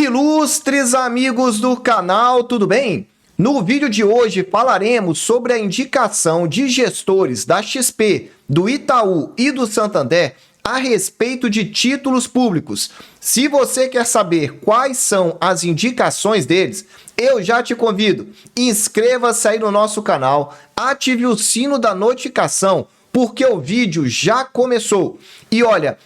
Ilustres amigos do canal, tudo bem? No vídeo de hoje falaremos sobre a indicação de gestores da XP, do Itaú e do Santander a respeito de títulos públicos. Se você quer saber quais são as indicações deles, eu já te convido, inscreva-se aí no nosso canal, ative o sino da notificação, porque o vídeo já começou. E olha,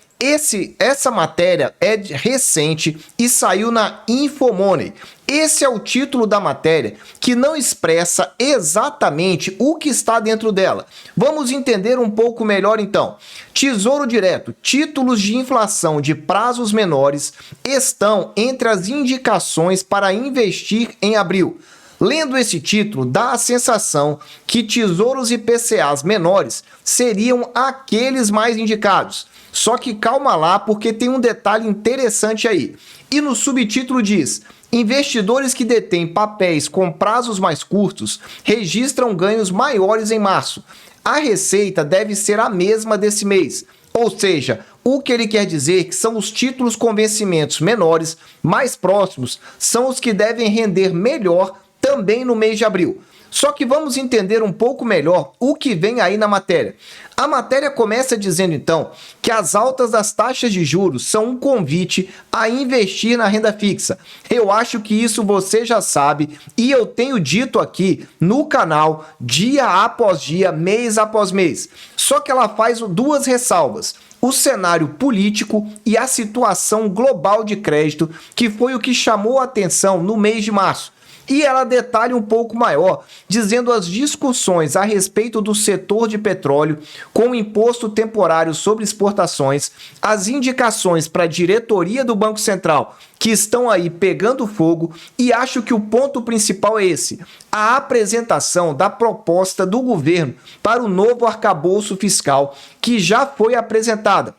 essa matéria é recente e saiu na Infomoney. Esse é o título da matéria, que não expressa exatamente o que está dentro dela. Vamos entender um pouco melhor então. Tesouro Direto, títulos de inflação de prazos menores estão entre as indicações para investir em abril. Lendo esse título, dá a sensação que tesouros IPCAs menores seriam aqueles mais indicados. Só que calma lá, porque tem um detalhe interessante aí. E no subtítulo diz: investidores que detêm papéis com prazos mais curtos registram ganhos maiores em março. A receita deve ser a mesma desse mês. Ou seja, o que ele quer dizer é que são os títulos com vencimentos menores, mais próximos, são os que devem render melhor também no mês de abril. Só que vamos entender um pouco melhor o que vem aí na matéria. A matéria começa dizendo então que as altas das taxas de juros são um convite a investir na renda fixa. Eu acho que isso você já sabe e eu tenho dito aqui no canal dia após dia, mês após mês. Só que ela faz duas ressalvas: o cenário político e a situação global de crédito, que foi o que chamou a atenção no mês de março. E ela detalha um pouco maior, dizendo as discussões a respeito do setor de petróleo, com o imposto temporário sobre exportações, as indicações para a diretoria do Banco Central, que estão aí pegando fogo, e acho que o ponto principal é esse: a apresentação da proposta do governo para o novo arcabouço fiscal, que já foi apresentada.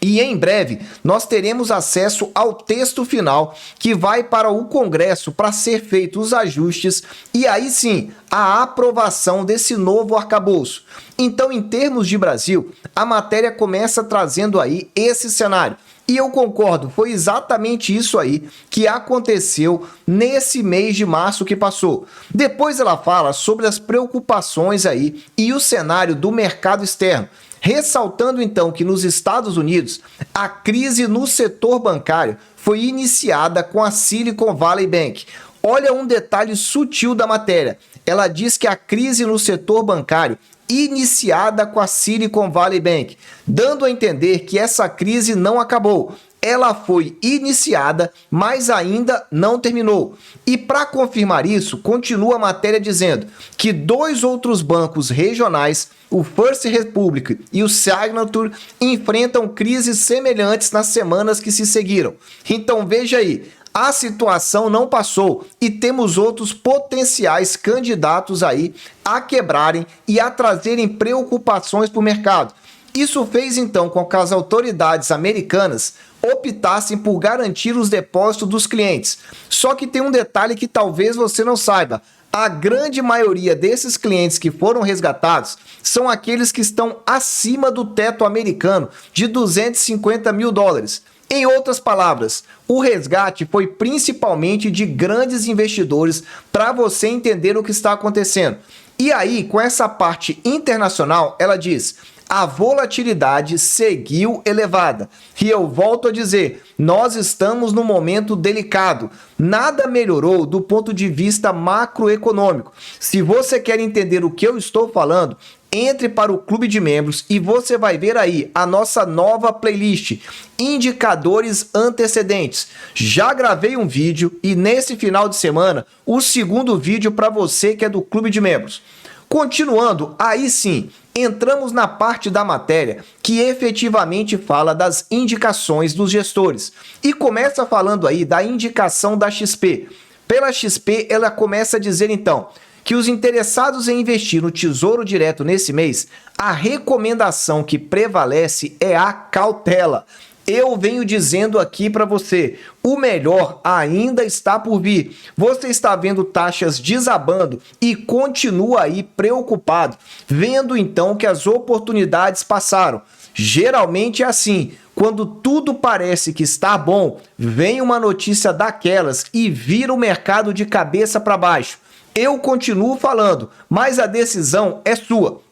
E em breve nós teremos acesso ao texto final, que vai para o Congresso para ser feitos os ajustes e aí sim a aprovação desse novo arcabouço. Então, em termos de Brasil, a matéria começa trazendo aí esse cenário. E eu concordo, foi exatamente isso aí que aconteceu nesse mês de março que passou. Depois ela fala sobre as preocupações aí e o cenário do mercado externo, ressaltando então que nos Estados Unidos a crise no setor bancário foi iniciada com a Silicon Valley Bank. Olha um detalhe sutil da matéria. Ela diz que a crise no setor bancário iniciada com a Silicon Valley Bank, dando a entender que essa crise não acabou. Ela foi iniciada, mas ainda não terminou. E para confirmar isso, continua a matéria dizendo que dois outros bancos regionais, o First Republic e o Signature, enfrentam crises semelhantes nas semanas que se seguiram. Então veja aí, a situação não passou e temos outros potenciais candidatos aí a quebrarem e a trazerem preocupações para o mercado. Isso fez então com que as autoridades americanas optassem por garantir os depósitos dos clientes. Só que tem um detalhe que talvez você não saiba: a grande maioria desses clientes que foram resgatados são aqueles que estão acima do teto americano de 250 mil dólares. Em outras palavras, o resgate foi principalmente de grandes investidores, para você entender o que está acontecendo. E aí, com essa parte internacional, ela diz: a volatilidade seguiu elevada. E eu volto a dizer, nós estamos num momento delicado. Nada melhorou do ponto de vista macroeconômico. Se você quer entender o que eu estou falando, entre para o clube de membros e você vai ver aí a nossa nova playlist, Indicadores Antecedentes. Já gravei um vídeo e nesse final de semana, o segundo vídeo para você que é do clube de membros. Continuando, aí sim, entramos na parte da matéria que efetivamente fala das indicações dos gestores. E começa falando aí da indicação da XP. Pela XP, ela começa a dizer então que os interessados em investir no Tesouro Direto nesse mês, a recomendação que prevalece é a cautela. Eu venho dizendo aqui para você, o melhor ainda está por vir. Você está vendo taxas desabando e continua aí preocupado, vendo então que as oportunidades passaram. Geralmente é assim, quando tudo parece que está bom, vem uma notícia daquelas e vira o mercado de cabeça para baixo. Eu continuo falando, mas a decisão é sua.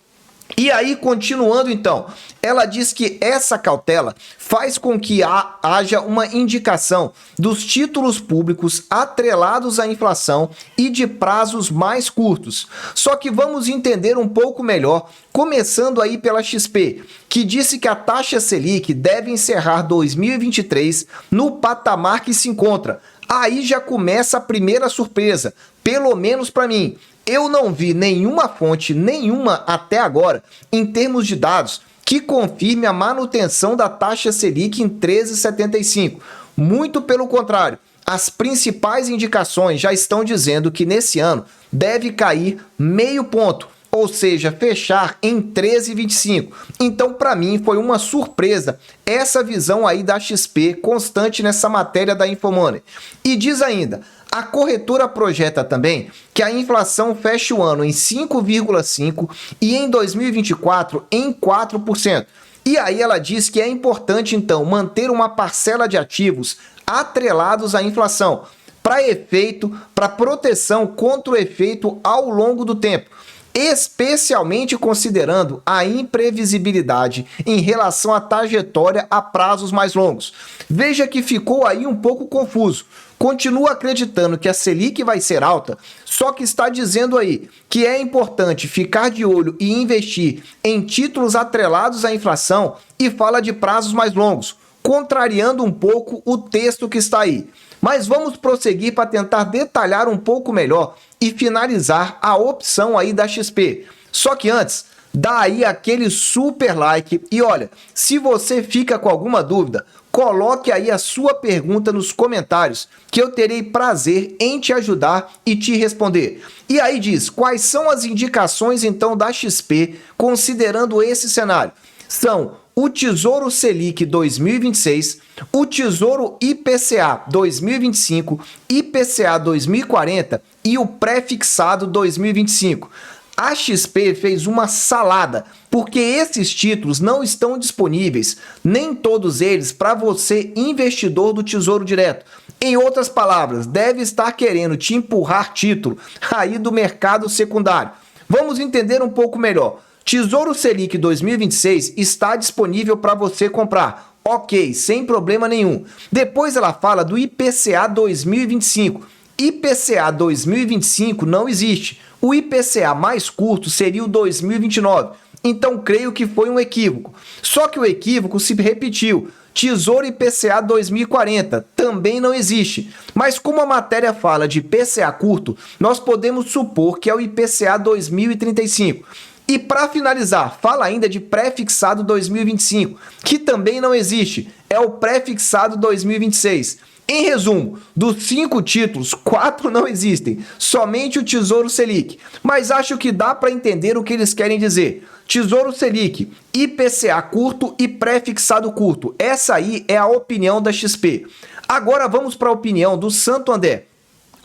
E aí, continuando então, ela diz que essa cautela faz com que haja uma indicação dos títulos públicos atrelados à inflação e de prazos mais curtos. Só que vamos entender um pouco melhor, começando aí pela XP, que disse que a taxa Selic deve encerrar 2023 no patamar que se encontra. Aí já começa a primeira surpresa, pelo menos para mim. Eu não vi nenhuma fonte, nenhuma até agora, em termos de dados, que confirme a manutenção da taxa Selic em 13,75. Muito pelo contrário, as principais indicações já estão dizendo que nesse ano deve cair meio ponto, ou seja, fechar em 13,25. Então, para mim, foi uma surpresa essa visão aí da XP constante nessa matéria da Infomoney. E diz ainda, a corretora projeta também que a inflação feche o ano em 5,5% e em 2024 em 4%. E aí ela diz que é importante, então, manter uma parcela de ativos atrelados à inflação, para proteção contra o efeito ao longo do tempo, especialmente considerando a imprevisibilidade em relação à trajetória a prazos mais longos. Veja que ficou aí um pouco confuso. Continua acreditando que a Selic vai ser alta, só que está dizendo aí que é importante ficar de olho e investir em títulos atrelados à inflação e fala de prazos mais longos, contrariando um pouco o texto que está aí. Mas vamos prosseguir para tentar detalhar um pouco melhor e finalizar a opção aí da XP. Só que antes, dá aí aquele super like e olha, se você fica com alguma dúvida, coloque aí a sua pergunta nos comentários, que eu terei prazer em te ajudar e te responder. E aí diz, quais são as indicações então da XP, considerando esse cenário? São o Tesouro Selic 2026, o Tesouro IPCA 2025, IPCA 2040 e o pré-fixado 2025. A XP fez uma salada, porque esses títulos não estão disponíveis, nem todos eles, para você, investidor do Tesouro Direto. Em outras palavras, deve estar querendo te empurrar título aí do mercado secundário. Vamos entender um pouco melhor. Tesouro Selic 2026 está disponível para você comprar. Ok, sem problema nenhum. Depois ela fala do IPCA 2025. IPCA 2025 não existe. O IPCA mais curto seria o 2029. Então creio que foi um equívoco. Só que o equívoco se repetiu. Tesouro IPCA 2040 também não existe. Mas como a matéria fala de IPCA curto, nós podemos supor que é o IPCA 2035. E para finalizar, fala ainda de pré-fixado 2025, que também não existe, é o pré-fixado 2026. Em resumo, dos 5 títulos, 4 não existem, somente o Tesouro Selic. Mas acho que dá para entender o que eles querem dizer. Tesouro Selic, IPCA curto e pré-fixado curto. Essa aí é a opinião da XP. Agora vamos para a opinião do Santander.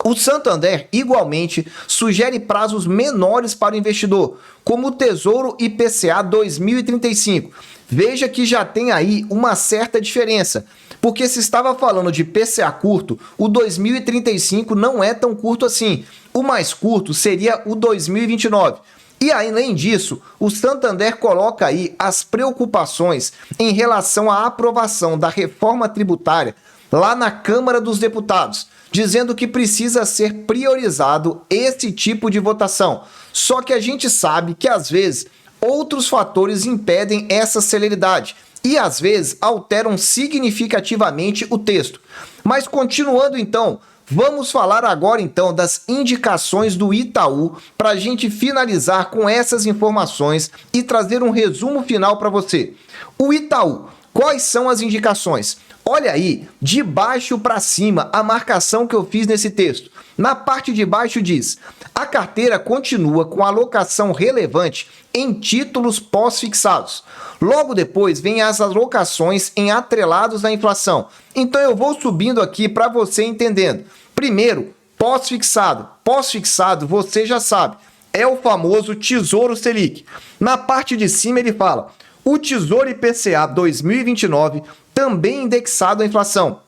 O Santander, igualmente, sugere prazos menores para o investidor, como o Tesouro IPCA 2035. Veja que já tem aí uma certa diferença, porque se estava falando de IPCA curto, o 2035 não é tão curto assim. O mais curto seria o 2029. E além disso, o Santander coloca aí as preocupações em relação à aprovação da reforma tributária lá na Câmara dos Deputados, dizendo que precisa ser priorizado esse tipo de votação. Só que a gente sabe que às vezes outros fatores impedem essa celeridade e às vezes alteram significativamente o texto. Mas continuando então, vamos falar agora então das indicações do Itaú para a gente finalizar com essas informações e trazer um resumo final para você. O Itaú, quais são as indicações? Olha aí, de baixo para cima, a marcação que eu fiz nesse texto. Na parte de baixo diz, a carteira continua com alocação relevante em títulos pós-fixados. Logo depois vem as alocações em atrelados à inflação. Então eu vou subindo aqui para você entendendo. Primeiro, pós-fixado. Pós-fixado, você já sabe, é o famoso Tesouro Selic. Na parte de cima ele fala, O Tesouro IPCA 2029, também indexado à inflação,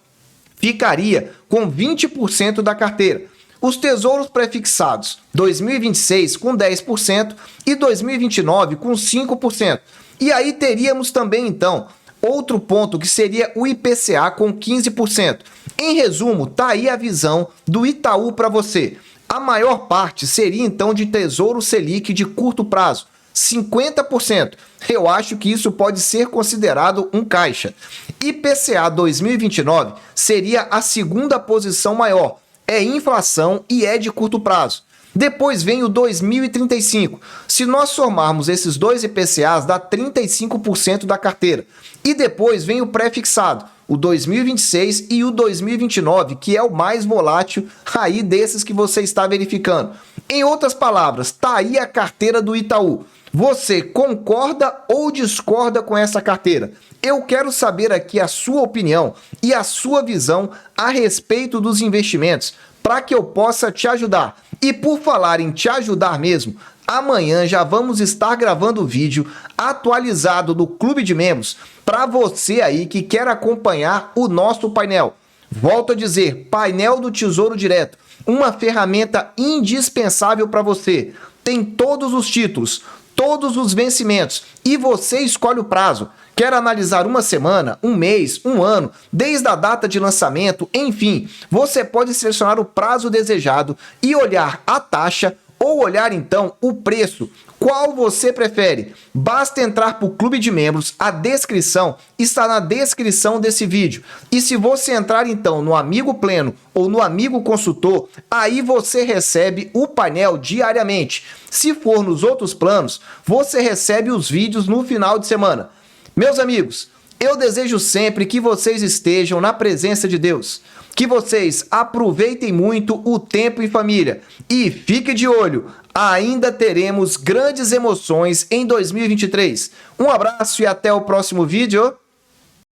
ficaria com 20% da carteira. Os tesouros prefixados 2026 com 10% e 2029 com 5%. E aí teríamos também, então, outro ponto que seria o IPCA com 15%. Em resumo, tá aí a visão do Itaú para você. A maior parte seria, então, de Tesouro Selic de curto prazo, 50%. Eu acho que isso pode ser considerado um caixa. IPCA 2029 seria a segunda posição maior. É inflação e é de curto prazo. Depois vem o 2035. Se nós somarmos esses dois IPCAs, dá 35% da carteira. E depois vem o pré-fixado, o 2026 e o 2029, que é o mais volátil aí desses que você está verificando. Em outras palavras, tá aí a carteira do Itaú. Você concorda ou discorda com essa carteira? Eu quero saber aqui a sua opinião e a sua visão a respeito dos investimentos para que eu possa te ajudar. E por falar em te ajudar mesmo, amanhã já vamos estar gravando o vídeo atualizado do Clube de Membros para você aí que quer acompanhar o nosso painel. Volto a dizer, painel do Tesouro Direto, uma ferramenta indispensável para você. Tem todos os títulos, todos os vencimentos e você escolhe o prazo. Quer analisar uma semana, um mês, um ano, desde a data de lançamento, enfim, você pode selecionar o prazo desejado e olhar a taxa ou olhar então o preço. Qual você prefere? Basta entrar para o Clube de Membros, a descrição está na descrição desse vídeo. E se você entrar então no Amigo Pleno ou no Amigo Consultor, aí você recebe o painel diariamente. Se for nos outros planos, você recebe os vídeos no final de semana. Meus amigos, eu desejo sempre que vocês estejam na presença de Deus, que vocês aproveitem muito o tempo em família e fique de olho, ainda teremos grandes emoções em 2023. Um abraço e até o próximo vídeo.